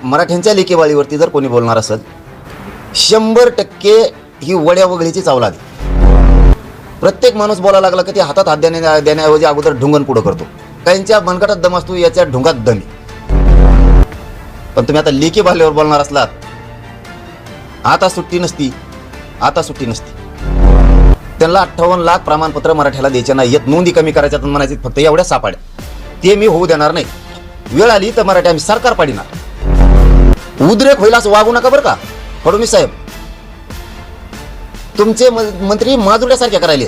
मराठ्यांच्या लेकीवाळीवरती जर कोणी बोलणार असेल 100% ही वड्या वगळीची चावलादी. प्रत्येक माणूस बोलायला लागला की ते हातात हात देण्याऐवजी अगोदर ढुंगण पुढं करतो. काहींच्या मनगटात दम असतो, याच्या ढुंगात दम. पण तुम्ही आता लेकी बाल्यावर बोलणार असलात, आता सुट्टी नसती. त्यांना 58 लाख प्रमाणपत्र मराठ्याला द्यायचे नाही, येत नोंदी कमी करायच्या म्हणायचे फक्त एवढ्या सापाड्या. ते मी होऊ देणार नाही. वेळ आली तर मराठी आम्ही सरकार पाडिणार. उद्रेक होईल असं वागू नका बरं का फडणवीस साहेब. तुमचे मंत्री माजुड्यासारखे करायले.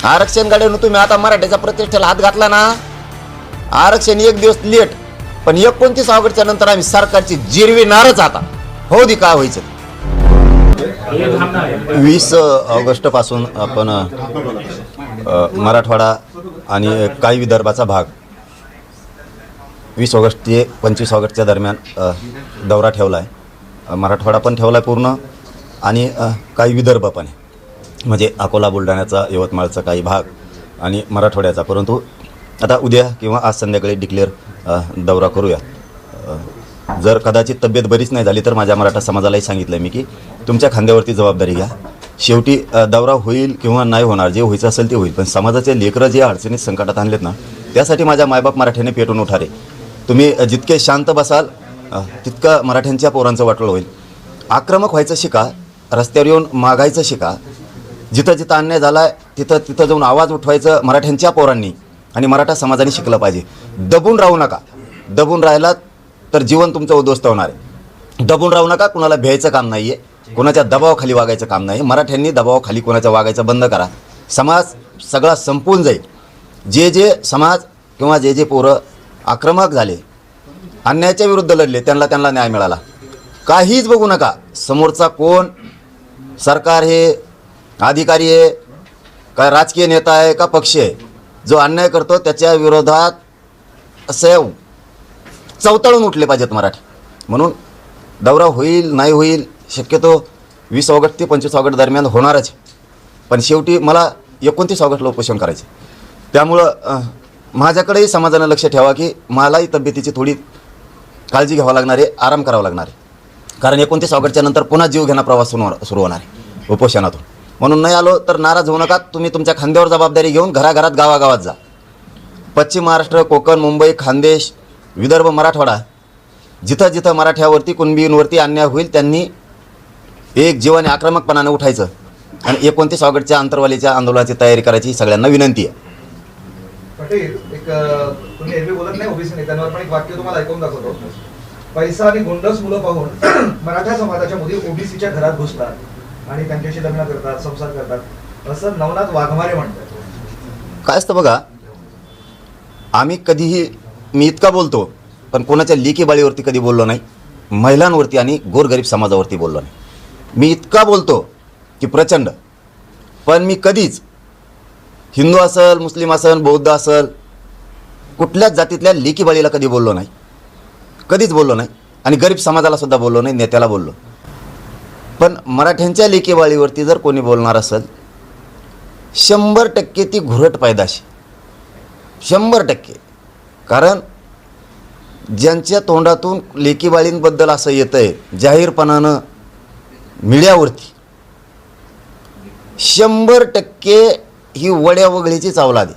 आरक्षण गाड्यानं तुम्ही आता मराठ्याच्या प्रतिष्ठेला हात घातला ना, आरक्षण एक दिवस लेट, पण 29 ऑगस्टच्या नंतर आम्ही सरकारची जिरविणारच. आता हो दे काय व्हायचं. 20 ऑगस्ट पासून आपण मराठवाडा आणि काही विदर्भाचा भाग 20 ऑगस्ट ते 25 ऑगस्टच्या दरम्यान दौरा ठेवला आहे. मराठवाडा पण ठेवला आहे पूर्ण आणि काही विदर्भ पण आहे, म्हणजे अकोला बुलढाण्याचा यवतमाळचा काही भाग आणि मराठवाड्याचा. परंतु आता उद्या किंवा आज संध्याकाळी डिक्लेअर दौरा करूया. जर कदाचित तब्येत बरीच नाही झाली तर माझ्या मराठा समाजालाही सांगितलं मी की तुमच्या खांद्यावरती जबाबदारी घ्या. शेवटी दौरा होईल किंवा नाही होणार, जे व्हायचं असेल ते होईल, पण समाजाचे लेकरं जे अडचणीत संकटात आणलेत ना, त्यासाठी माझ्या मायबाप मराठ्याने पेटून उठारे. तुम्ही जितके शांत बसाल तितकं मराठ्यांच्या पोरांचं वाटोळं होईल. आक्रमक व्हायचं शिका, रस्त्यावर येऊन मागायचं शिका. जिथं जिथं अन्याय झाला आहे तिथं जाऊन आवाज उठवायचं मराठ्यांच्या पोरांनी आणि मराठा समाजाने शिकलं पाहिजे. दबून राहू नका. दबून राहिलात तर जीवन तुमचं उद्ध्वस्त होणार आहे. दबून राहू नका. कुणाला भ्यायचं काम नाही आहे, कोणाच्या दबावाखाली वागायचं काम नाही. मराठ्यांनी दबावाखाली कोणाच्या वागायचं बंद करा. समाज सगळा संपून जाईल. जे समाज किंवा जे पोरं आक्रमक झाले, अन्यायाच्या विरुद्ध लढले, त्यांना न्याय मिळाला. काहीच बघू नका समोरचा कोण, सरकार हे, अधिकारी आहे का, राजकीय नेता आहे का, पक्ष आहे. जो अन्याय करतो त्याच्या विरोधात असे चवताळून उठले पाहिजेत मराठी. म्हणून दौरा होईल नाही होईल शक्यतो 20 ऑगस्ट ते 25 ऑगस्ट दरम्यान होणारच. पण शेवटी मला 29 ऑगस्टला उपोषण करायचे. त्यामुळं माझ्याकडेही समाजानं लक्ष ठेवा की मलाही तब्येतीची थोडी काळजी घ्यावं लागणार आहे, आराम करावा लागणार आहे. कारण 29 ऑगस्टच्या नंतर पुन्हा जीवघेणा प्रवास सुरू होणार आहे उपोषणातून. म्हणून नाही आलो तर नाराज होऊ नका. तुम्ही तुमच्या खांद्यावर जबाबदारी घेऊन घराघरात गावागावात जा. पश्चिम महाराष्ट्र, कोकण, मुंबई, खानदेश, विदर्भ, मराठवाडा, जिथं जिथं मराठ्यावरती कुणबींवरती अन्याय होईल त्यांनी एक जीवाने आक्रमकपणाने उठायचं आणि 29 ऑगस्टच्या आंतरवालीच्या आंदोलनाची तयारी करायची सगळ्यांना विनंती आहे. पटेल, एक तुम्ही एरवी बोलत नाही ओबीसी नेत्यांवर, पण एक वाक्य तुम्हाला ऐकून दाखवतो. पैसा आणि गोंडस मुलं पाहून मराठा समाजाच्या मुली ओबीसीच्या घरात घुसतात आणि त्यांच्याशी लग्न करतात, संसार करतात, असं नवनाथ वाघमारे म्हणतात. काय असतं बघा, आम्ही कधीही, मी इतका बोलतो पण कोणाच्या लेकी बाळीवरती कधी बोललो नाही, महिलांवरती आणि गोरगरीब समाजावरती बोललो नाही. मी इतका बोलतो की प्रचंड, पण मी कधीच हिंदू असेल, मुस्लिम असेल, बौद्ध असेल, कुठल्याच जातीतल्या लेकी बाळीला कधी बोललो नाही, कधीच बोललो नाही. आणि गरीब समाजाला सुद्धा बोललो नाही, नेत्याला बोललो. पण मराठ्यांच्या लेकी बाळीवरती जर कोणी बोलणार असेल 100% ती घुरट पैदाशी, 100%. कारण ज्यांच्या तोंडातून लेकीबाळींबद्दल असं येतं आहे जाहीरपणानं मीडियावरती, 100% ही वड्या वगळीची चावलादी.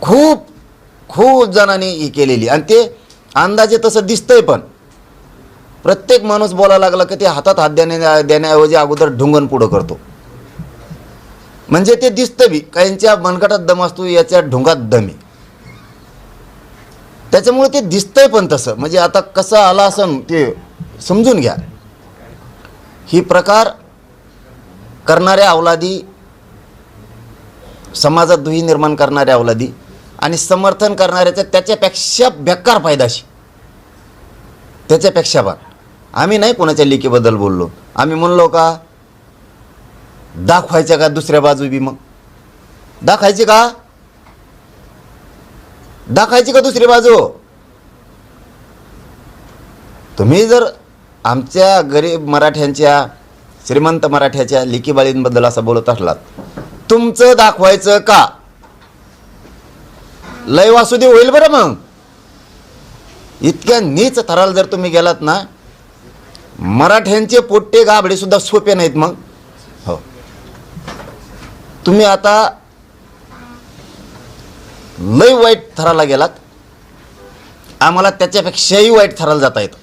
खूप खूप जणांनी ही केलेली आणि ते अंदाजे तसं दिसतंय. पण प्रत्येक माणूस बोलायला लागला की ते हातात हात देण्याऐवजी अगोदर ढुंगण पुढं करतो. म्हणजे ते दिसतं बी, काहींच्या मनगटात दम असतो, याच्या ढुंगात दमी. त्याच्यामुळे ते दिसतंय पण तसं. म्हणजे आता कसं आला असं ते समजून घ्या. ही प्रकार करणाऱ्या अवलादी, समाजात दुही निर्माण करणाऱ्या अवलादी आणि समर्थन करणाऱ्याच्या त्याच्यापेक्षा बेकार फायदाशी, त्याच्यापेक्षा पण. आम्ही नाही कोणाच्या लेकीबद्दल बोललो. आम्ही म्हणलो का दाखवायचं का दुसऱ्या बाजू बी, मग दाखायची का दुसरी बाजू. तुम्ही जर आमच्या गरीब मराठ्यांच्या, श्रीमंत मराठ्याच्या लेकीबाळींबद्दल असं बोलत असलात, तुमचं दाखवायचं का? लय वासुदेव होईल बरं. मग इतक्या नीच थराला जर तुम्ही गेलात ना, मराठ्यांचे पोट्टे गाबडे सुद्धा सोपे नाहीत. मग हो, तुम्ही आता लय वाईट थराला गेलात. आम्हाला त्याच्यापेक्षाही वाईट थराला जाता येतं.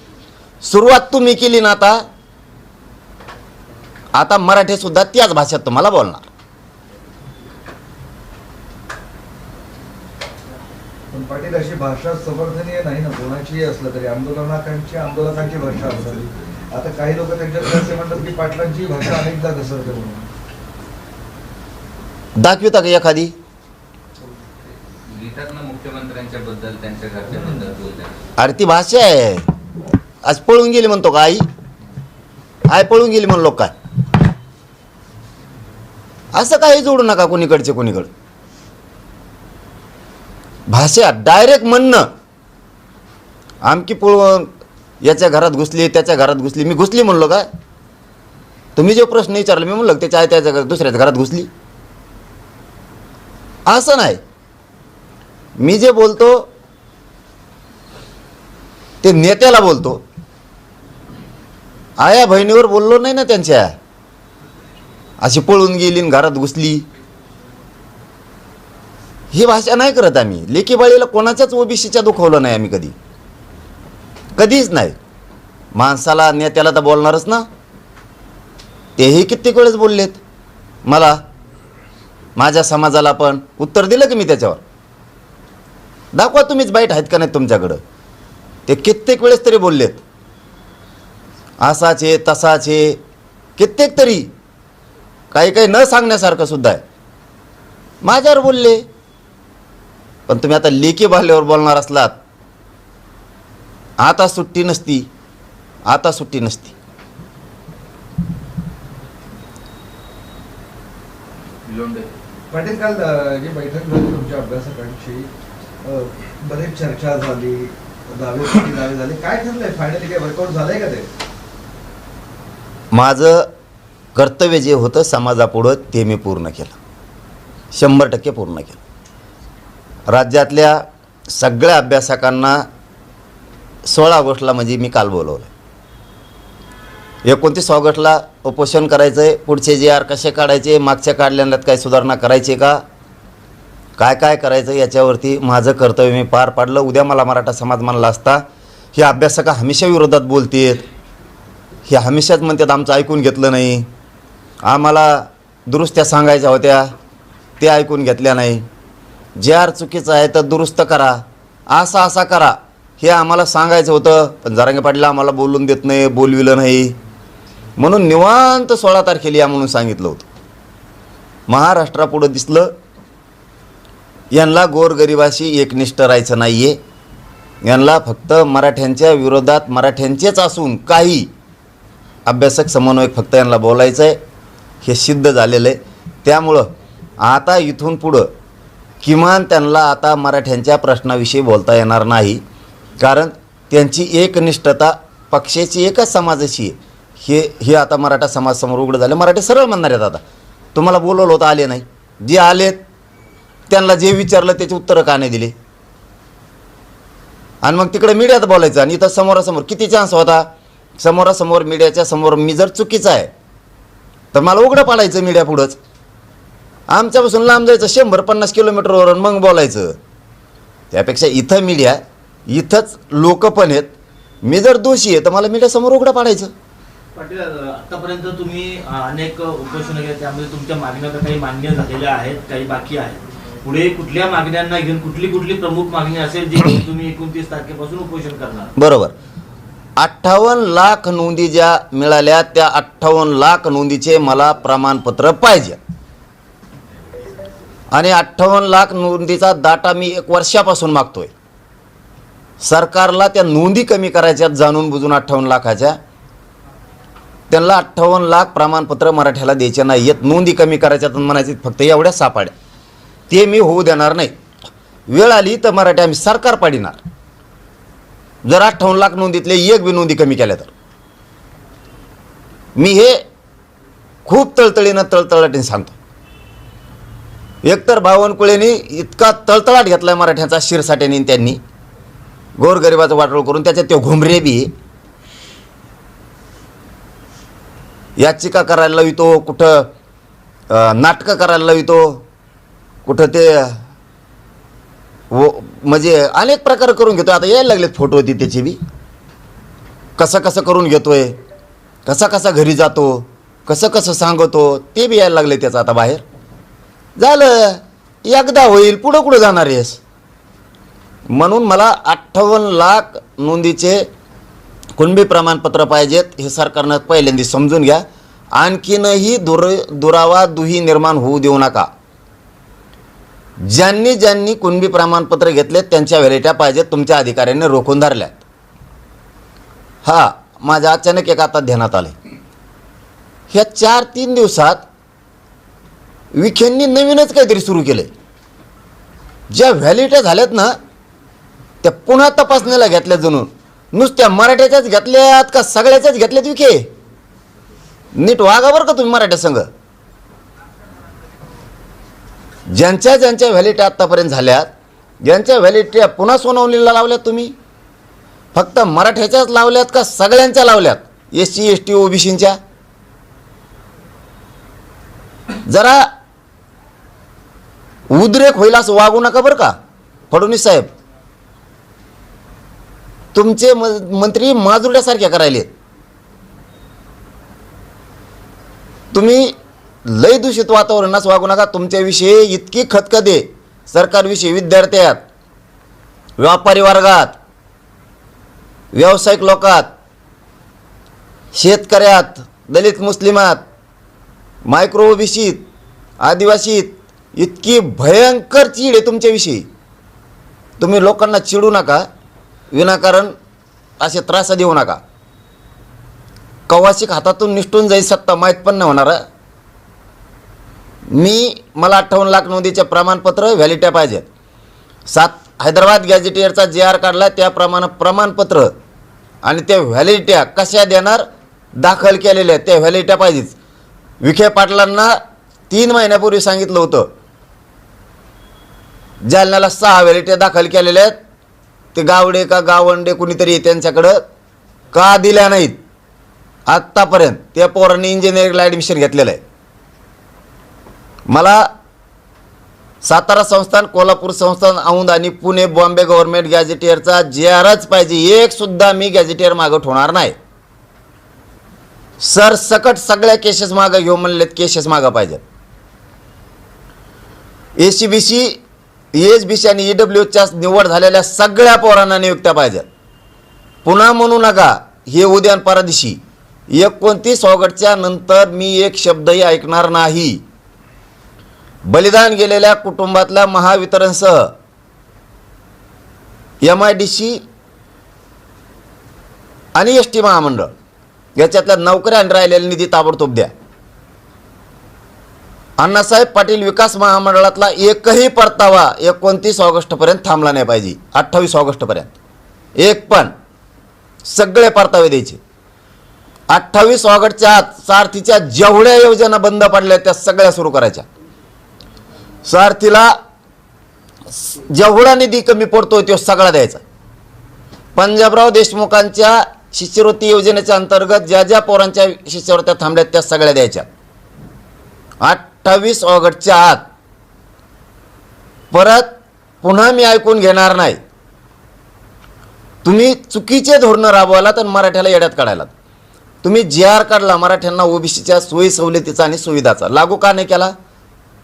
सुरुवात तुम्ही केली ना, आता मराठी सुद्धा त्याच भाषेत तुम्हाला बोलणार. पण पाटील, अशी भाषा समर्थनीय नाही ना कोणाची असलं तरी. आंदोलकांची भाषा असावी. आता काही लोक त्यांच्यात असे म्हणतात की पाटलांची भाषा अनेकदा घसरते म्हणून. दाखविता का एखादी? मुख्यमंत्र्यांच्या बद्दल, त्यांच्या घरच्याबद्दल बोलतात. अरे ती भाषा आहे. आज पळून गेली म्हणतो का आई पळून गेली म्हणलो काय? असं काही जोडू नका कोणीकडचे कोणीकडं. भाषा डायरेक्ट म्हणणं, आमकी पळून याच्या घरात घुसली, त्याच्या घरात घुसली. मी घुसली म्हणलो काय? तुम्ही जो प्रश्न विचारला मी म्हणलो त्याच्या आहे त्याच्या दुसऱ्याच्या घरात घुसली, असं नाही. मी जे बोलतो ते नेत्याला बोलतो. आया बहिणीवर बोललो नाही ना त्यांच्या. अशी पळून गेली आणि घरात घुसली, ही भाषा नाही करत आम्ही. लेकीबाळीला कोणाच्याच ओबीसीच्या दुखवलं नाही आम्ही कधी, कधीच नाही. माणसाला नेत्याला तर बोलणारच ना. तेही कित्येक वेळेस बोललेत मला, माझ्या समाजाला पण उत्तर दिलं की मी त्याच्यावर. दाखवा तुम्हीच बाईट आहेत का नाही तुमच्याकडं. ते कित्येक वेळेस तरी बोललेत, असाचे तसाचे कित्येक तरी, काही काही न सांगण्यासारखं सुद्धा आहे. माझ्यावर बोलले. पण तुम्ही आता लेकी बाल्यावर बोलणार असलात, आता सुट्टी नसती, आता सुट्टी नसती. पाटील, काल जी बैठक झाली तुमच्या अभ्यासकांची, बरेच चर्चा झाली, दावे झाले. काय ठरलंय फायनली? काय वर्कआउट झालंय का ते? माझं कर्तव्य जे होतं समाजापुढं ते मी पूर्ण केलं, 100% पूर्ण केलं. राज्यातल्या सगळ्या अभ्यासकांना 16 ऑगस्टला म्हणजे मी काल बोलवलं. 29 ऑगस्टला उपोषण करायचं आहे. पुढचे जे आर कसे काढायचे, मागच्या काढल्यात काय सुधारणा करायचे का, काय काय करायचं याच्यावरती माझं कर्तव्य मी पार पाडलं. उद्या मला मराठा समाज म्हणला असता हे अभ्यासक हमेशा विरोधात बोलतेत, हे हमेशाच म्हणतात आमचं ऐकून घेतलं नाही, आम्हाला दुरुस्त्या सांगायच्या होत्या ते ऐकून घेतल्या नाही, जे आर चुकीचं आहे तर दुरुस्त करा, असा करा हे आम्हाला सांगायचं होतं. पण जरांगे पाटील आम्हाला बोलून देत नाही, बोलविलं नाही, म्हणून निवांत 16 तारखेला या म्हणून सांगितलं होतं. महाराष्ट्रापुढं दिसलं यांना गोरगरिबाशी एकनिष्ठ राहायचं नाही आहे. यांना फक्त मराठ्यांच्या विरोधात मराठ्यांचेच असून काही अभ्यासक समन्वयक फक्त यांना बोलायचं आहे, हे सिद्ध झालेलं आहे. त्यामुळं आता इथून पुढं किमान त्यांना आता मराठ्यांच्या प्रश्नाविषयी बोलता येणार नाही, कारण त्यांची एकनिष्ठता पक्षाची एकच समाजाची आहे. हे आता मराठा समाजासमोर उघडं झालं. मराठी सरळ म्हणणार आहेत आता तुम्हाला बोलवलं होतं आले नाही, जे आलेत त्यांना जे विचारलं त्याची उत्तरं का नाही दिली. आणि मग तिकडे मीडियात बोलायचं. आणि इथं समोरासमोर किती चान्स होता, समोरासमोर मीडियाच्या समोर मी जर चुकीचं आहे तर मला उघडं पाडायचं मीडिया पुढंच. आमच्यापासून लांब जायचं 100-50 किलोमीटरवर मग बोलायचं. त्यापेक्षा इथं मीडिया, इथंच लोक पण आहेत. मी जर दोषी आहे तर मला मीडियासमोर उघडं पाडायचं. पाटील, आतापर्यंत तुम्ही अनेक उपोषण केले, त्यामध्ये तुमच्या मागण्या काही मान्य झालेल्या आहेत, काही बाकी आहेत. पुढे कुठल्या मागण्यांना घेऊन कुठली प्रमुख मागणी असेल जी तुम्ही 29 तारखेपासून उपोषण करणार? बरोबर. 58 लाख नोंदी ज्या मिळाल्या त्या 58 लाख नोंदीचे मला प्रमाणपत्र पाहिजे. आणि 58 लाख नोंदीचा डाटा मी 1 वर्षापासून मागतोय. सरकारला त्या नोंदी कमी करायच्यात जाणून बुजून 58 लाखाच्या. त्यांना 58 लाख प्रमाणपत्र मराठ्याला द्यायचे नाही आहेत, नोंदी कमी करायच्यात म्हणायचे फक्त एवढ्या सापाड्या. ते मी होऊ देणार नाही. वेळ आली तर मराठी आम्ही सरकार पाडिणार जर 58 लाख नोंदीतले एक बी नोंदी कमी केल्या तर. मी हे खूप तळतळाटीने सांगतो. एकतर बावनकुळेंनी इतका तळतळाट घेतलाय मराठ्यांचा शिरसाट्याने त्यांनी, गोरगरिबाचं वाटोळ करून त्याच्यात ते घुमरे बी याचिका करायला लावितो, कुठं नाटकं करायला लावितो, कुठं ते म्हणजे अनेक प्रकार करून घेतो. आता यायला लागलेत फोटो होती त्याची बी, कसं कसं करून घेतोय, कसा कसा घरी जातो, कसं कसं सांगतो, ते बी यायला लागले त्याचं आता बाहेर. झालं एकदा होईल, पुढं कुठं जाणार आहेस. म्हणून मला 58 लाख नोंदीचे कुणबी प्रमाणपत्र पाहिजेत, हे सरकारनं पहिल्यांदा समजून घ्या. आणखीनही दुरावा दुही निर्माण होऊ देऊ नका. ज्यांनी ज्यांनी कुणबी प्रमाणपत्र घेतलेत त्यांच्या व्हॅलिट्या पाहिजेत, तुमच्या अधिकाऱ्यांनी रोखून धरल्यात. हा माझ्या अचानक एक आता ध्यानात आले, ह्या 4-3 दिवसात विखेंनी नवीनच काहीतरी सुरू केलं. ज्या व्हॅलिट्या झाल्यात ना त्या पुन्हा तपासणीला घेतल्या. जणून नुसत्या मराठ्याच्याच घेतल्यात का सगळ्याच्याच घेतल्यात विखे? नीट वागा बरं का तुम्ही मराठ्या संघ. ज्यांच्या ज्यांच्या व्हॅलिट्या आत्तापर्यंत झाल्यात, ज्यांच्या व्हॅलिट्या पुन्हा सोनवणीला लावल्यात, तुम्ही फक्त मराठ्याच्याच लावल्यात का सगळ्यांच्या लावल्यात? SC ST OBCच्या जरा उद्रेक होईल असं वागू नका बरं का फडणवीस साहेब. तुमचे मंत्री माजुरड्यासारख्या करायलेत. तुम्ही लय दूषित वातावरणास वागू नका. तुमच्याविषयी इतकी खतखते सरकारविषयी, विद्यार्थ्यात, व्यापारी वर्गात, व्यावसायिक लोकात, शेतकऱ्यात, दलित मुस्लिमात, मायक्रो OBCत, आदिवासीत इतकी भयंकर चीड आहे तुमच्याविषयी. तुम्ही लोकांना चिडू नका, विनाकारण असे त्रास देऊ नका. कवाशिक हातातून निष्ठून जाईल सत्ता, माहीत पण नाही होणार. मला 58 लाख नोंदीचे प्रमाणपत्र व्हॅलिट्या पाहिजेत. हैदराबाद गॅझेटियरचा JR काढला त्याप्रमाणे प्रमाणपत्र आणि त्या व्हॅलिट्या कशा देणार, दाखल केलेल्या त्या व्हॅलिट्या पाहिजेच. विखे पाटलांना 3 महिन्यापूर्वी सांगितलं होतं, जालन्याला 6 व्हॅलिट्या दाखल केलेल्या आहेत. ते गावडे का गावंडे कुणीतरी त्यांच्याकडं का दिल्या नाहीत आत्तापर्यंत? त्या पोरांनी इंजिनिअरिंगला ॲडमिशन घेतलेलं आहे. मला सातारा संस्थान, कोल्हापूर संस्थान, औंध आणि पुणे बॉम्बे गव्हर्नमेंट गॅझेटियरचा JRच पाहिजे. एक सुद्धा मी गॅझेटियर मागं ठेवणार नाही. सरसकट सगळ्या केसेस मागं घेऊ म्हणलेत, केसेस मागं पाहिजेत. ACBC, ESBC आणि EWच्या निवड झालेल्या सगळ्या पोरांना नियुक्त्या पाहिजेत. पुन्हा म्हणू नका हे उद्या आणि परवा दिवशी 29 ऑगस्टच्या नंतर मी एक शब्दही ऐकणार नाही. बलिदान गेलेल्या कुटुंबातल्या महावितरणसह MIDC आणि ST महामंडळ याच्यातल्या नोकऱ्या आणि राहिलेला निधी ताबडतोब द्या. अण्णासाहेब पाटील विकास महामंडळातला एकही परतावा 29 ऑगस्टपर्यंत थांबला नाही पाहिजे. 28 ऑगस्टपर्यंत एक पण, सगळे परतावे द्यायचे. 28 ऑगस्टच्या आत सारथीच्या जेवढ्या योजना बंद पडल्या त्या सगळ्या सुरू करायच्या. सारथीला जेवढा निधी कमी पडतोय तो सगळा द्यायचा. पंजाबराव देशमुखांच्या शिष्यवृत्ती योजनेच्या अंतर्गत ज्या ज्या पोरांच्या शिष्यवृत्त्या थांबल्यात त्या सगळ्या द्यायच्या. 28 ऑगस्टच्या आत. परत पुन्हा मी ऐकून घेणार नाही. तुम्ही चुकीचे धोरणं राबवायला तर मराठ्याला येड्यात काढायला. तुम्ही JR काढला मराठ्यांना OBCच्या सोयी सवलतीचा आणि सुविधाचा, लागू का नाही केला?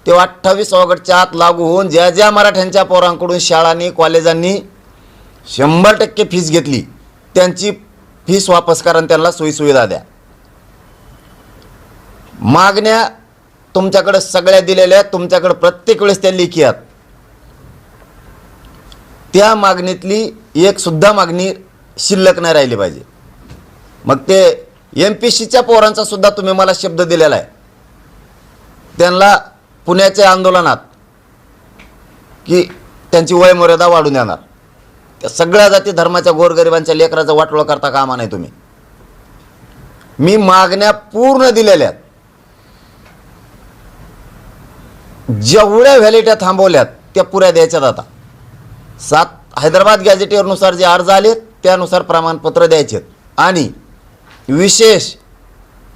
ते 28 ऑगस्टच्या आत लागू होऊन ज्या ज्या मराठ्यांच्या पोरांकडून शाळांनी कॉलेजांनी 100% फीस घेतली त्यांची फीस वापस करा आणि त्यांना सोयीसुविधा द्या. मागण्या तुमच्याकडे सगळ्या दिलेल्या आहेत, तुमच्याकडे प्रत्येक वेळेस त्या लेखी आहेत. त्या मागणीतली एक सुद्धा मागणी शिल्लक नाही राहिली पाहिजे. मग ते MPSCच्या पोरांचा सुद्धा तुम्ही मला शब्द दिलेला आहे, त्यांना पुण्याच्या आंदोलनात की त्यांची वयमर्यादा वाढून देणार. त्या सगळ्या जाती धर्माच्या गोरगरिबांच्या लेकराचं वाटोळं करता कामा नाही तुम्ही. मी मागण्या पूर्ण दिलेल्या आहेत. जेवढ्या व्हॅलिट्या थांबवल्यात त्या पुऱ्या द्यायच्यात. आता हैदराबाद गॅझेटियरनुसार जे अर्ज आले त्यानुसार प्रमाणपत्र द्यायचे आणि विशेष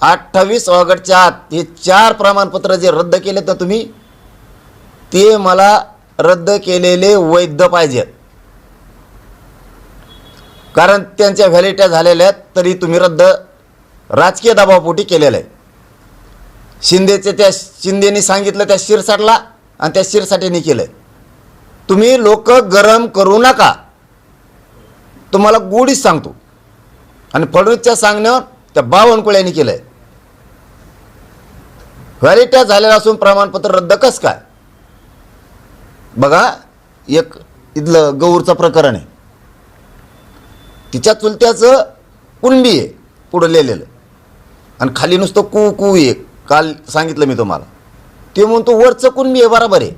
28 ऑगस्टच्या आत हे 4 प्रमाणपत्र जे रद्द केले तर तुम्ही ते मला रद्द केलेले वैध पाहिजेत, कारण त्यांच्या व्हॅलिडिटी झालेल्या आहेत तरी तुम्ही रद्द राजकीय दबावापोटी केलेलं आहे. शिंदेनी सांगितलं त्या शिरसाटला आणि त्या शिरसाटेने केलं. तुम्ही लोक गरम करू नका, तुम्हाला गोडीच सांगतो. आणि फडणवीसच्या सांगण्यावर त्या बावनकुळ्यांनी केलं आहे. व्हॅलिडिटी झालेला असून प्रमाणपत्र रद्द कसं काय? बघा, एक इथलं गौरचं प्रकरण आहे. तिच्या चुलत्याचं कुणबी आहे पुढं लिहिलेलं आणि खाली नुसतं कू आहे. काल सांगितलं मी तुम्हाला. ते म्हणतो वरचं कुणबी आहे बरोबर आहे,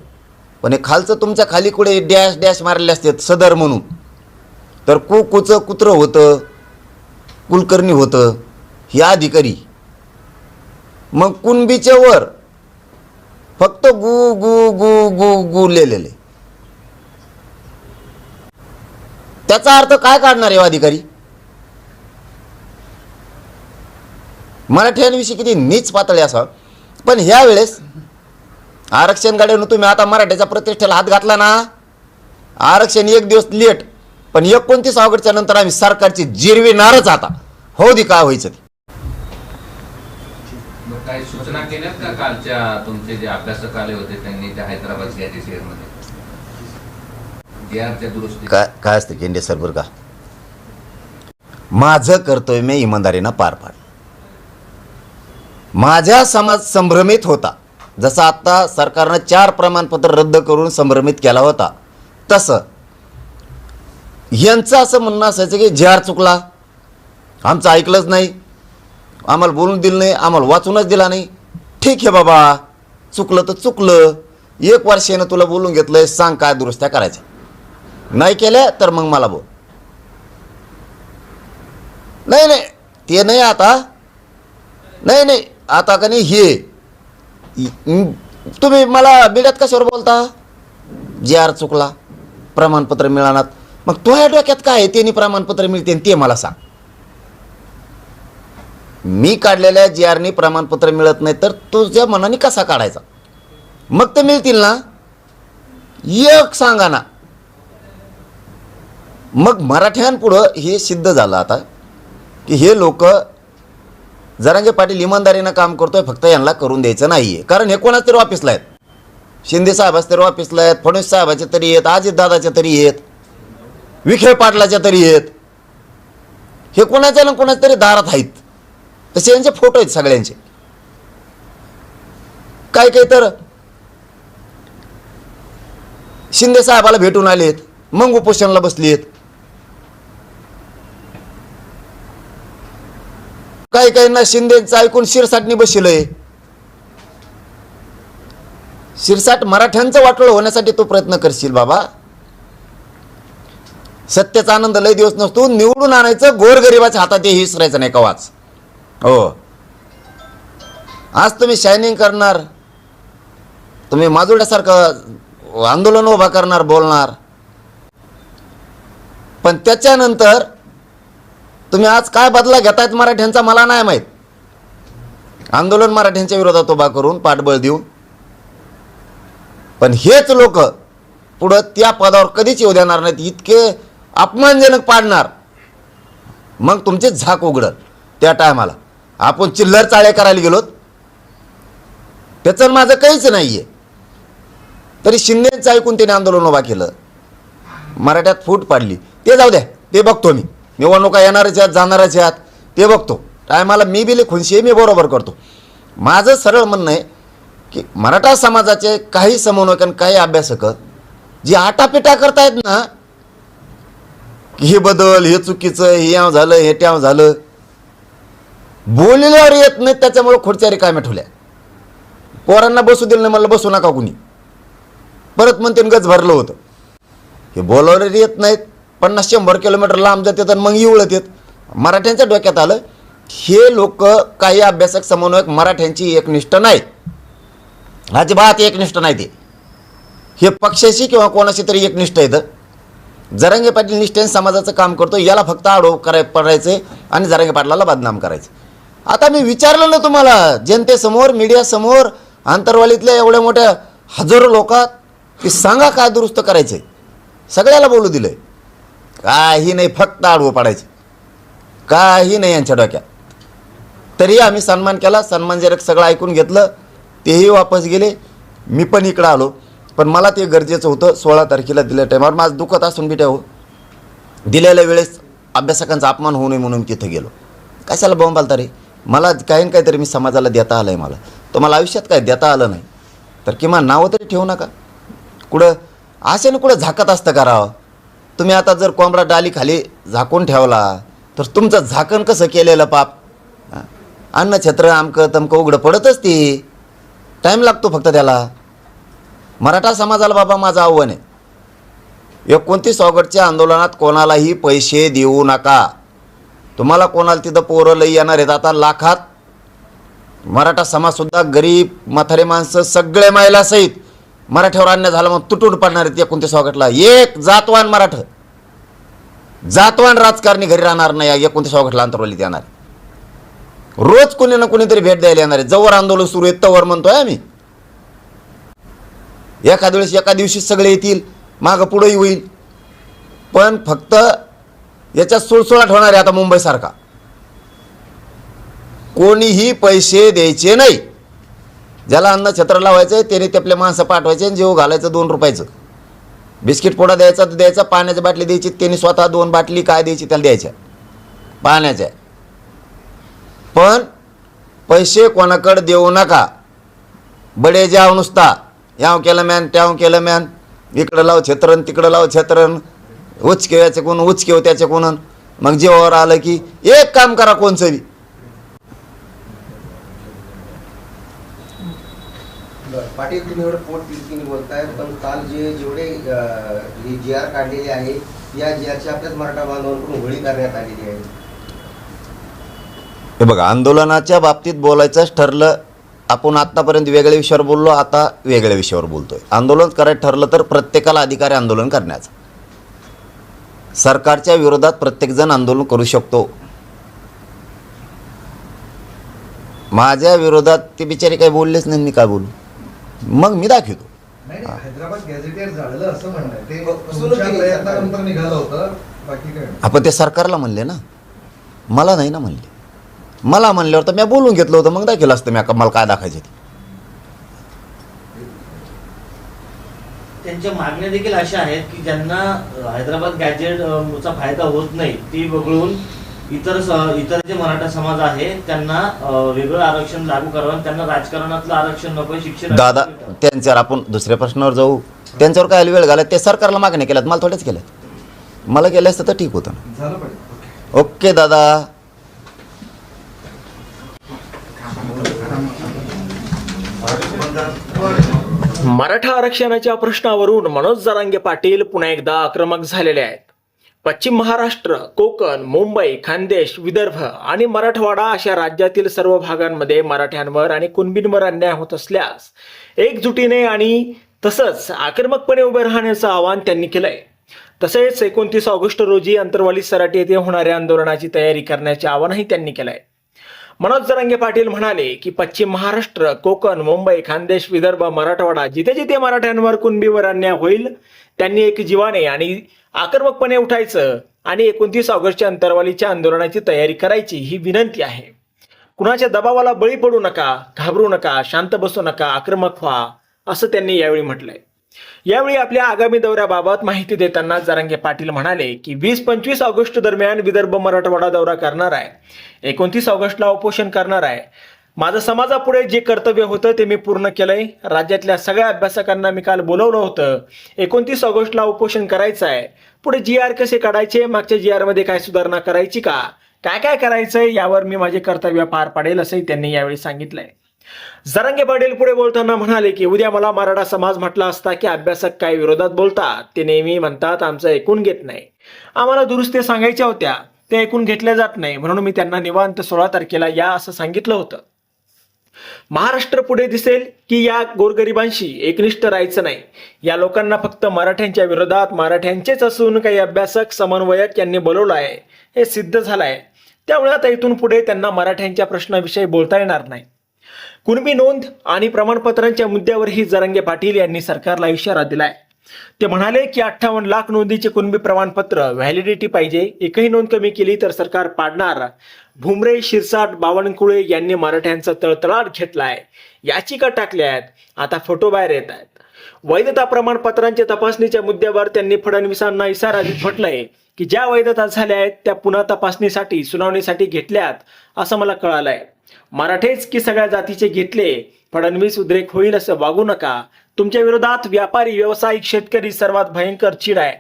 पण हे खालचं तुमच्या खाली कुठे डॅश डॅश मारलेले असतात सदर म्हणून. तर कुचं कुत्रं होतं, कुलकर्णी होतं, हे अधिकारी. मग कुणबीच्या वर फक्त गु गु गु गु गु लिहिलेले. त्याचा अर्थ काय काढणार आहे अधिकारी? मराठ्यांविषयी किती नीच पातळी असावं. पण ह्या वेळेस आरक्षण गाड्यानं तुम्ही आता मराठ्याच्या प्रतिष्ठेला हात घातला ना. आरक्षण 1 दिवस लेट, पण 29 ऑगस्टच्या नंतर आम्ही सरकारची जिरविणारच. आता हो दे काय व्हायचं ते. मग काही सूचना केल्यात का कालच्या तुमचे जे अभ्यासक आले होते त्यांनी त्या हैदराबाद गॅझेटियरमध्ये JR दुरुस्ती? काय असतं केंद्र सर, बरं का, माझं कर्तव्य मी इमानदारीनं पार पाड. माझ्या समाज संभ्रमित होता. जसं आता सरकारनं 4 प्रमाणपत्र रद्द करून संभ्रमित केला होता, तसं यांचं असं म्हणणं असायचं की JR चुकला, आमचं ऐकलंच नाही, आम्हाला बोलून दिलं नाही, आम्हाला वाचूनच दिला नाही. ठीक आहे बाबा, चुकलं तर चुकलं. 1 वर्षानं तुला बोलून घेतलंय, सांग काय दुरुस्त्या करायच्या. नाही केल्या तर मग मला बोल. नाही ते नाही आता, नाही आता का नाही. हे तुम्ही मला बिड्यात कशावर बोलता? JR चुकला, प्रमाणपत्र मिळणार. मग तुझ्या डोक्यात काय आहे त्यांनी प्रमाणपत्र मिळते ते मला सांग. मी काढलेल्या JRनी प्रमाणपत्र मिळत नाही तर तुझ्या मनाने कसा काढायचा? मग तर मिळतील ना, एक सांगा ना. मग मराठ्यांपुढं हे सिद्ध झालं आता की हे लोक जरांगे पाटील इमानदारीनं काम करतोय, फक्त यांना करून द्यायचं नाही आहे. कारण हे कोणाच तरी ऑफिसला आहेत, शिंदे साहेबाच तरी ऑफिसला आहेत, फडणवीस साहेबाचे तरी आहेत, अजितदादाच्या तरी आहेत, विखे पाटलाच्या तरी आहेत. हे कोणाच्या ना कोणाच्या तरी दारात आहेत. तसे यांचे फोटो आहेत सगळ्यांचे. काय तर शिंदे साहेबाला भेटून आलेत, मग उपोषणाला बसली आहेत. काही ना शिंदेचं ऐकून शिरसाटनी बसलंय. शिरसाट मराठ्यांचं वाटोळं होण्यासाठी तो प्रयत्न करशील बाबा. सत्तेचा आनंद लय दिवस नसतो, निवडून आणायचं, गोरगरिबाच्या हातात हे विसरायचं नाही कवाच. हो, आज तुम्ही शायनिंग करणार, तुम्ही माजुड्यासारखं आंदोलन उभा करणार, बोलणार, पण त्याच्यानंतर तुम्ही आज काय बदला घेतायत मराठ्यांचा मला नाही माहीत. आंदोलन मराठ्यांच्या विरोधात उभा करून पाठबळ देऊन, पण हेच लोक पुढं त्या पदावर कधीच येऊ देणार नाहीत. इतके अपमानजनक पाडणार, मग तुमचे झाक उघडत. त्या टायमाला आपण चिल्लर चाळे करायला गेलोत, त्याचं माझं काहीच नाही आहे. तरी शिंदेचं ऐकून त्याने आंदोलन उभा केलं, मराठ्यात फूट पाडली. ते जाऊ द्या, ते बघतो मी. निवडणुका येणारच आहेत, जाणारच आहेत, ते बघतो. टायमाला मी बिले खुनशी आहे, मी बरोबर करतो. माझं सरळ म्हणणं आहे की मराठा समाजाचे काही समन्वयक आणि काही अभ्यासक जे आटापिटा करतायत ना, की हे बदल, हे चुकीचं, हे याव झालं, हे ट्याव झालं, बोलल्यावर येत नाहीत. त्याच्यामुळे खुर्च्या रिकाम्या ठेवल्या. पोरांना बसू दिलं नाही, म्हणलं बसू नका कुणी. परत म्हणते गज भरलं होतं. हे बोलावर येत नाहीत, 50-100 किलोमीटर लांब जातात आणि मग इवळत येत. मराठ्यांच्या डोक्यात आलं हे लोक काही अभ्यासक समन्वयक मराठ्यांची एकनिष्ठ नाहीत, अजिबात एकनिष्ठ नाही. ते हे पक्षाशी किंवा कोणाशी तरी एकनिष्ठ आहेत. जरांगे पाटील निष्ठेने समाजाचं काम करतो, याला फक्त आरोप पडायचे आणि जरांगे पाटलाला बदनाम करायचं. आता मी विचारलं ना तुम्हाला जनतेसमोर, मीडियासमोर, आंतरवालीतल्या एवढ्या मोठ्या हजारो लोकात की सांगा काय दुरुस्त करायचं आहे. सगळ्याला बोलू दिलं. काही नाही, फक्त आडवं पाडायचं, काही नाही यांच्या डोक्यात. तरी आम्ही सन्मान केला, सन्मानजनक सगळं ऐकून घेतलं. तेही वापस गेले, मी पण इकडं आलो. पण मला ते गरजेचं होतं. 16 तारखेला दिल्या टायमावर माझं दुखत असून बी ठेव दिलेल्या वेळेस अभ्यासकांचा अपमान होऊ नये म्हणून तिथं गेलो. कशाला बॉम्ब आलता रे? मला काही ना काहीतरी मी समाजाला देता आलं आहे. मला तुम्हाला आयुष्यात काय देता आलं नाही तर किमान नावं तरी ठेवू नका. कुठं अशाने कुठं झाकत असतं करावं. तुम्ही आता जर कोंबडा डाली खाली झाकून ठेवला तर तुमचं झाकण कसं केलेलं पाप, अन्नछत्र आमकं तमकं उघडं पडतच. ती टाईम लागतो फक्त त्याला. मराठा समाजाला बाबा माझं आव्हान आहे, 29 ऑगस्टच्या आंदोलनात कोणालाही पैसे देऊ नका. तुम्हाला कोणाला तिथं पोरं लई येणार आहेत. आता लाखात मराठा समाजसुद्धा, गरीब म्हातारे माणसं, सगळे महिला सहित मराठ्यावर अन्याय झाला मग तुटून पडणार आहेत 29 ऑगस्टला. एक जातवान मराठा, जातवान राजकारणी घरी राहणार नाही 29 ऑगस्टला अंतरवलीत येणार. रोज कोणी ना कोणीतरी भेट द्यायला येणार आहे. जवळ आंदोलन सुरू आहे तवर म्हणतोय आम्ही. एखाद्या वेळेस एका दिवशी सगळे येतील, मागं पुढंही होईल. पण फक्त याच्यात सुळसुळाट होणार आहे आता मुंबईसारखा. कोणीही पैसे द्यायचे नाही. ज्याला अन्नछत्र लावायचं आहे त्याने ते आपले माणसं पाठवायचे आणि जेव घालायचं 2 रुपयाचं. बिस्किट पोडा द्यायचा तर द्यायचा, पाण्याची बाटली द्यायची, त्यांनी स्वतः 2 बाटली काय द्यायची त्याला द्यायच्या पाण्याच्या. पण पैसे कोणाकडे देऊ नका. बडे जाव नुसता याव केलं मॅन, त्याव केलं मॅन, इकडं लाव छत्रन, तिकडं लाव छत्रन, उचकेव याचे कोण, उचकेव त्याचे कोण. मग जेव्हावर आलं की एक काम करा कोणचं बी. पाटील, तुम्ही एवढं पोट तिडकीने बोलताय, पण काल जेवढे जी आर काढलेले आहे या जी आरची आपल्याच मराठा बांधवांकडून होळी करण्यात आलेली आहे. हे बघा, आंदोलनाच्या बाबतीत बोलायचंच ठरलं. आपण आत्तापर्यंत वेगळ्या विषयावर बोललो, आता वेगळ्या विषयावर बोलतोय. आंदोलन करायचं ठरलं तर प्रत्येकाला अधिकार आहे आंदोलन करण्याचा. सरकारच्या विरोधात प्रत्येकजण आंदोलन करू शकतो. माझ्या विरोधात ते बिचारे काही बोललेच नाही, मी काय बोलू? मग मी दाखवतो. नाही, हैदराबाद गॅझेटियर झालं असं म्हणणं ते सुरू तुमच्या केली. प्रयत्नानंतर निघालं होतं, बाकी काय. आपण ते सरकारला म्हणले ना, मला नाही ना म्हणले. मला म्हणल्यावर तर मी बोलून घेतलं होतं, मग दाखवलं असतं मी मला काय दाखवायचे ते. त्यांच्या मागण्या देखील अशा आहेत की ज्यांना हैदराबाद गॅजेटचा फायदा होत नाही ती वगळून इतर जे मराठा समाज आहे त्यांना वेगळं आरक्षण लागू करावं. त्यांना राजकारणातलं आरक्षण नको, शिक्षण. दादा, त्यांच्यावर आपण दुसऱ्या प्रश्नावर जाऊ. त्यांच्यावर काय वेळ घालत, ते सरकारला मागण्या केल्यात, मला थोड्याच केल्यात. मला केलं असतं तर ठीक होतं ना. झालं पाहिजे. ओके दादा. मराठा आरक्षणाच्या प्रश्नावरून मनोज जरांगे पाटील पुन्हा एकदा आक्रमक झालेले आहेत. पश्चिम महाराष्ट्र, कोकण, मुंबई, खानदेश, विदर्भ आणि मराठवाडा अशा राज्यातील सर्व भागांमध्ये मराठ्यांवर आणि कुणबींवर अन्याय होत असल्यास एकजुटीने आणि तसंच आक्रमकपणे उभे राहण्याचं आवाहन त्यांनी केलंय. तसेच 29 ऑगस्ट रोजी अंतरवाली सराटी येथे होणाऱ्या आंदोलनाची तयारी करण्याचे आवाहनही त्यांनी केलंय. मनोज जरांगे पाटील म्हणाले की पश्चिम महाराष्ट्र, कोकण, मुंबई, खानदेश, विदर्भ, मराठवाडा जिथे जिथे मराठ्यांवर कुणबीवर अन्याय होईल त्यांनी एक जीवाने आणि आक्रमकपणे उठायचं आणि 29 ऑगस्टच्या अंतरवालीच्या आंदोलनाची तयारी करायची ही विनंती आहे. कुणाच्या दबावाला बळी पडू नका, घाबरू नका, शांत बसू नका, आक्रमक व्हा असं त्यांनी यावेळी म्हटलंय. यावेळी आपल्या आगामी दौऱ्याबाबत माहिती देताना जरांगे पाटील म्हणाले की 20-25 ऑगस्ट दरम्यान विदर्भ मराठवाडा दौरा करणार आहे. 29 ऑगस्टला उपोषण करणार आहे. माझं समाजापुढे जे कर्तव्य होतं ते मी पूर्ण केलंय. राज्यातल्या सगळ्या अभ्यासकांना मी काल बोलवलं होतं. 29 ऑगस्टला उपोषण करायचं आहे. पुढे GR कसे काढायचे, मागच्या GR मध्ये काय सुधारणा करायची का, काय काय करायचंय यावर मी माझे कर्तव्य पार पाडेल असंही त्यांनी यावेळी सांगितलंय. जरांगे पाटील पुढे बोलताना म्हणाले की उद्या मला मराठा समाज म्हटला असता की अभ्यासक काय विरोधात बोलतात, ते नेहमी म्हणतात आमचं ऐकून घेत नाही. आम्हाला दुरुस्ती सांगायच्या होत्या, ते ऐकून घेतल्या जात नाही, म्हणून मी त्यांना निवांत 16 तारखेला या असं सांगितलं होतं. महाराष्ट्र पुढे दिसेल की या गोरगरिबांशी एकनिष्ठ राहायचं नाही. या लोकांना फक्त मराठ्यांच्या विरोधात मराठ्यांचेच असून काही अभ्यासक समन्वयक यांनी बोलवलं आहे हे सिद्ध झालं आहे. त्यामुळे आता इथून पुढे त्यांना मराठ्यांच्या प्रश्नाविषयी बोलता येणार नाही. कुणबी नोंद आणि प्रमाणपत्रांच्या मुद्द्यावरही जरांगे पाटील यांनी सरकारला इशारा दिलाय. ते म्हणाले की 58 लाख नोंदीचे कुणबी प्रमाणपत्र व्हॅलिडिटी पाहिजे. एकही नोंद कमी केली तर सरकार पाडणार. भुमरे, शिरसाट, बावनकुळे यांनी मराठ्यांचा तळतळाट घेतलाय. याचिका टाकल्या आहेत. आता फोटो बाहेर येत आहेत. वैधता प्रमाणपत्रांच्या तपासणीच्या मुद्द्यावर त्यांनी फडणवीसांना इशारा देत म्हटलंय की ज्या वैधता झाल्या आहेत त्या पुन्हा तपासणीसाठी सुनावणीसाठी घेतल्यात असं मला कळालंय. मराठेच की सगळ्या जातीचे घेतले. फडणवीस उद्रेक होईल असं वागू नका. तुमच्या विरोधात व्यापारी, व्यावसायिक, शेतकरी सर्वात भयंकर चीड आहे.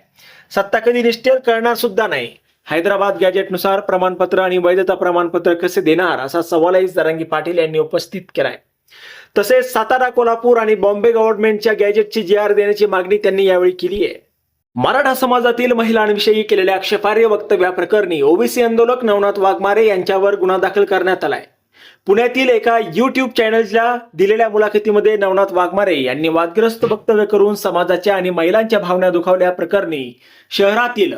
सत्ता कधी निष्ठेल कळणार सुद्धा नाही. हैदराबाद गॅजेटनुसार प्रमाणपत्र आणि वैधता प्रमाणपत्र कसे देणार असा सवालही जरांगे पाटील यांनी उपस्थित केलाय. तसेच सातारा, कोल्हापूर आणि बॉम्बे गव्हर्नमेंटच्या गॅजेटची GR देण्याची मागणी त्यांनी यावेळी केली आहे. मराठा समाजातील महिलांविषयी केलेल्या आक्षेपार्ह वक्तव्याप्रकरणी ओबीसी आंदोलक नवनाथ वाघमारे यांच्यावर गुन्हा दाखल करण्यात आलाय. पुण्यातील एका YouTube चॅनलला दिलेल्या मुलाखतीमध्ये नवनाथ वाघमारे यांनी वादग्रस्त वक्तव्य करून समाजाच्या आणि महिलांच्या भावना दुखावल्या प्रकरणी शहरातील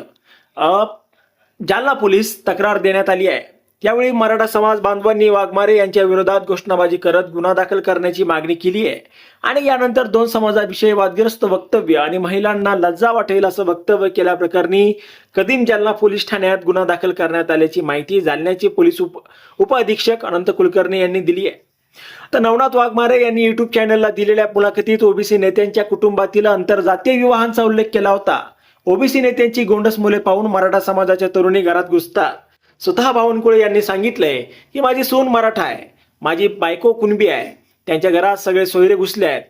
जालना पोलीस तक्रार देण्यात आली आहे. यावेळी मराठा समाज बांधवांनी वाघमारे यांच्या विरोधात घोषणाबाजी करत गुन्हा दाखल करण्याची मागणी केली आहे. आणि यानंतर दोन समाजाविषयी वादग्रस्त वक्तव्य आणि महिलांना लज्जा वाटेल असं वक्तव्य केल्याप्रकरणी कदीम जालना पोलीस ठाण्यात गुन्हा दाखल करण्यात आल्याची माहिती जालन्याचे पोलीस उपअधीक्षक अनंत कुलकर्णी यांनी दिली आहे. तर नवनाथ वाघमारे यांनी YouTube चॅनलला दिलेल्या मुलाखतीत ओबीसी नेत्यांच्या कुटुंबातील आंतरजातीय विवाहांचा उल्लेख केला होता. ओबीसी नेत्यांची गोंडस मुले पाहून मराठा समाजाच्या तरुणी घरात घुसतात. स्वतः बावनकुळे यांनी सांगितलंय की माझी सून मराठा आहे, माझी बायको कुणबी आहे, त्यांच्या घरात सगळे सोयरे घुसले आहेत.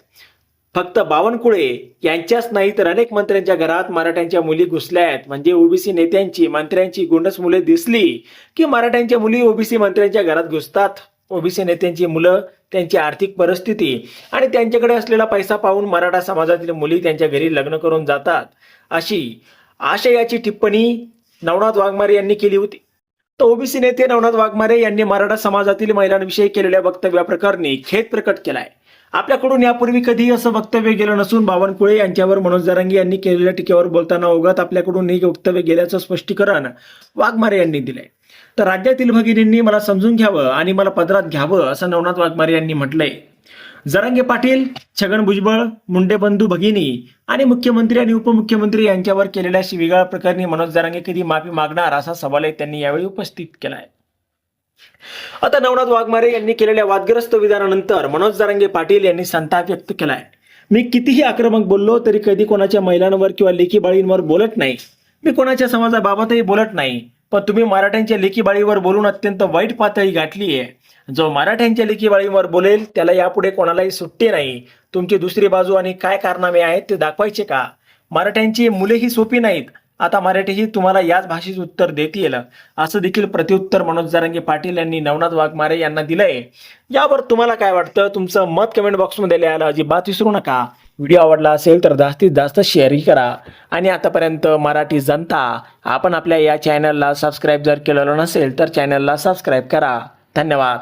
फक्त बावनकुळे यांच्याच नाही तर अनेक मंत्र्यांच्या घरात मराठ्यांच्या मुली घुसल्या आहेत. म्हणजे ओबीसी नेत्यांची, मंत्र्यांची गोंडस मुले दिसली की मराठ्यांच्या मुली ओबीसी मंत्र्यांच्या घरात घुसतात. ओबीसी नेत्यांची मुलं, त्यांची आर्थिक परिस्थिती आणि त्यांच्याकडे असलेला पैसा पाहून मराठा समाजातील मुली त्यांच्या घरी लग्न करून जातात, अशी आशयाची टिप्पणी नवनाथ वाघमारे यांनी केली होती. तर ओबीसी नेते नवनाथ वाघमारे यांनी मराठा समाजातील महिलांविषयी केलेल्या वक्तव्याप्रकरणी खेद प्रकट केलाय. आपल्याकडून यापूर्वी कधी असं वक्तव्य गेलं नसून बावनकुळे यांच्यावर मनोज जरांगे यांनी केलेल्या टीकेवर बोलताना ओघात आपल्याकडून हे वक्तव्य गेल्याचं स्पष्टीकरण वाघमारे यांनी दिलंय. तर राज्यातील भगिनींनी मला समजून घ्यावं आणि मला पदरात घ्यावं असं नवनाथ वाघमारे यांनी म्हटलंय. जरांगे पाटील, छगन भुजबळ, मुंडे बंधू भगिनी आणि मुख्यमंत्री आणि उपमुख्यमंत्री यांच्यावर केलेल्या शिवीगाळ प्रकरणी मनोज जरांगे कधी माफी मागणार असा सवालही त्यांनी यावेळी उपस्थित केलाय. आता नवनाथ वाघमारे यांनी केलेल्या वादग्रस्त विधानानंतर मनोज जरांगे पाटील यांनी संताप व्यक्त केलाय. मी कितीही आक्रमक बोललो तरी कधी कोणाच्या महिलांवर किंवा लेकी बाळींवर बोलत नाही. मी कोणाच्या समाजाबाबतही बोलत नाही. पण तुम्ही मराठ्यांच्या लेकी बाळीवर बोलून अत्यंत वाईट पातळी गाठली आहे. जो मराठ्यांच्या लेकी बाळीवर बोलेल त्याला यापुढे कोणालाही सुट्टी नाही. तुमची दुसरी बाजू आणि काय कारनामे आहेत ते दाखवायचे का? मराठ्यांची मुले ही सोपी नाहीत. आता मराठीही तुम्हाला याच भाषेत उत्तर देतील असं देखील प्रत्युत्तर मनोज जरांगे पाटील यांनी नवनाथ वाघमारे यांना दिलंय. यावर तुम्हाला काय वाटतं? तुमचं मत कमेंट बॉक्समध्ये लिहायला अजिबात विसरू नका. व्हिडिओ आवडला असेल तर जास्तीत जास्त शेअरही करा. आणि आतापर्यंत मराठी जनता, आपण आपल्या या चॅनलला सबस्क्राईब जर केलेलं नसेल तर चॅनलला सबस्क्राईब करा. धन्यवाद.